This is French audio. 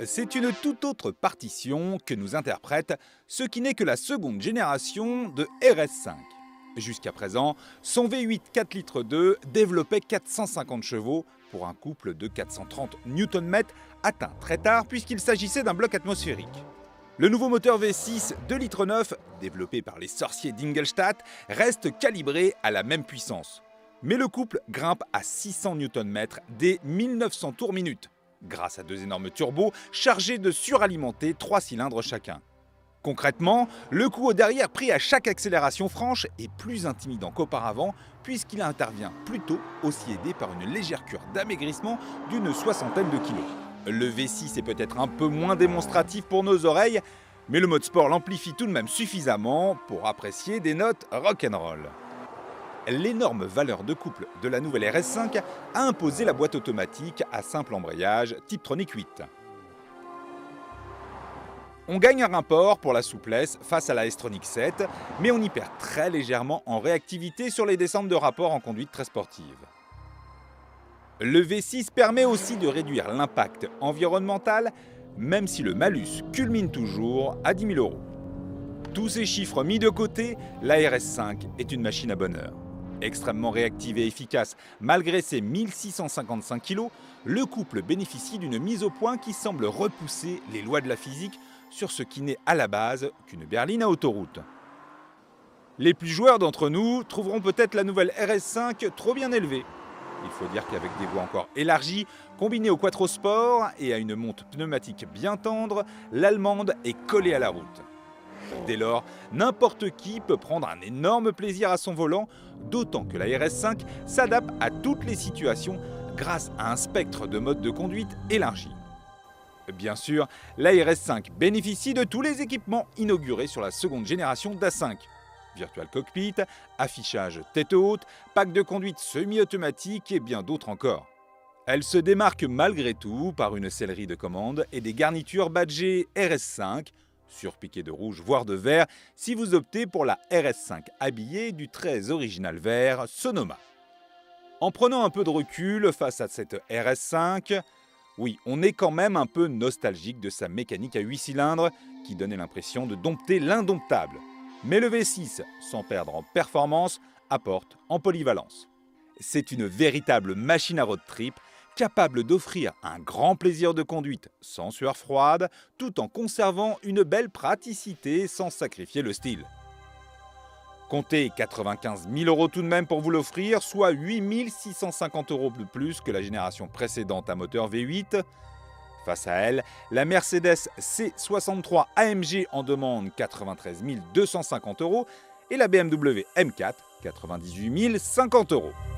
C'est une toute autre partition que nous interprète ce qui n'est que la seconde génération de RS5. Jusqu'à présent, son V8 4 litres 2 développait 450 chevaux pour un couple de 430 Nm atteint très tard puisqu'il s'agissait d'un bloc atmosphérique. Le nouveau moteur V6 2 litres 9, développé par les sorciers d'Ingolstadt, reste calibré à la même puissance. Mais le couple grimpe à 600 Nm dès 1900 tours minute, grâce à deux énormes turbos chargés de suralimenter 3 cylindres chacun. Concrètement, le coup au derrière pris à chaque accélération franche est plus intimidant qu'auparavant puisqu'il intervient plutôt aussi aidé par une légère cure d'amaigrissement d'une soixantaine de kilos. Le V6 est peut-être un peu moins démonstratif pour nos oreilles, mais le mode sport l'amplifie tout de même suffisamment pour apprécier des notes rock'n'roll. L'énorme valeur de couple de la nouvelle RS5 a imposé la boîte automatique à simple embrayage Tiptronic 8. On gagne un rapport pour la souplesse face à la S-Tronic 7, mais on y perd très légèrement en réactivité sur les descentes de rapport en conduite très sportive. Le V6 permet aussi de réduire l'impact environnemental, même si le malus culmine toujours à 10 000 €. Tous ces chiffres mis de côté, la RS5 est une machine à bonheur. Extrêmement réactive et efficace, malgré ses 1655 kg, le couple bénéficie d'une mise au point qui semble repousser les lois de la physique sur ce qui n'est à la base qu'une berline à autoroute. Les plus joueurs d'entre nous trouveront peut-être la nouvelle RS5 trop bien élevée. Il faut dire qu'avec des voies encore élargies, combinées au Quattro Sport et à une monte pneumatique bien tendre, l'allemande est collée à la route. Dès lors, n'importe qui peut prendre un énorme plaisir à son volant, d'autant que la RS5 s'adapte à toutes les situations grâce à un spectre de modes de conduite élargi. Bien sûr, la RS5 bénéficie de tous les équipements inaugurés sur la seconde génération d'A5. Virtual Cockpit, affichage tête haute, pack de conduite semi-automatique et bien d'autres encore. Elle se démarque malgré tout par une sellerie de commande et des garnitures badgées RS5, surpiquées de rouge voire de vert si vous optez pour la RS5 habillée du très original vert Sonoma. En prenant un peu de recul face à cette RS5, oui, on est quand même un peu nostalgique de sa mécanique à 8 cylindres qui donnait l'impression de dompter l'indomptable. Mais le V6, sans perdre en performance, apporte en polyvalence. C'est une véritable machine à road trip, capable d'offrir un grand plaisir de conduite sans sueur froide, tout en conservant une belle praticité sans sacrifier le style. Comptez 95 000 € tout de même pour vous l'offrir, soit 8 650 € de plus que la génération précédente à moteur V8. Face à elle, la Mercedes C63 AMG en demande 93 250 € et la BMW M4 98 050 €.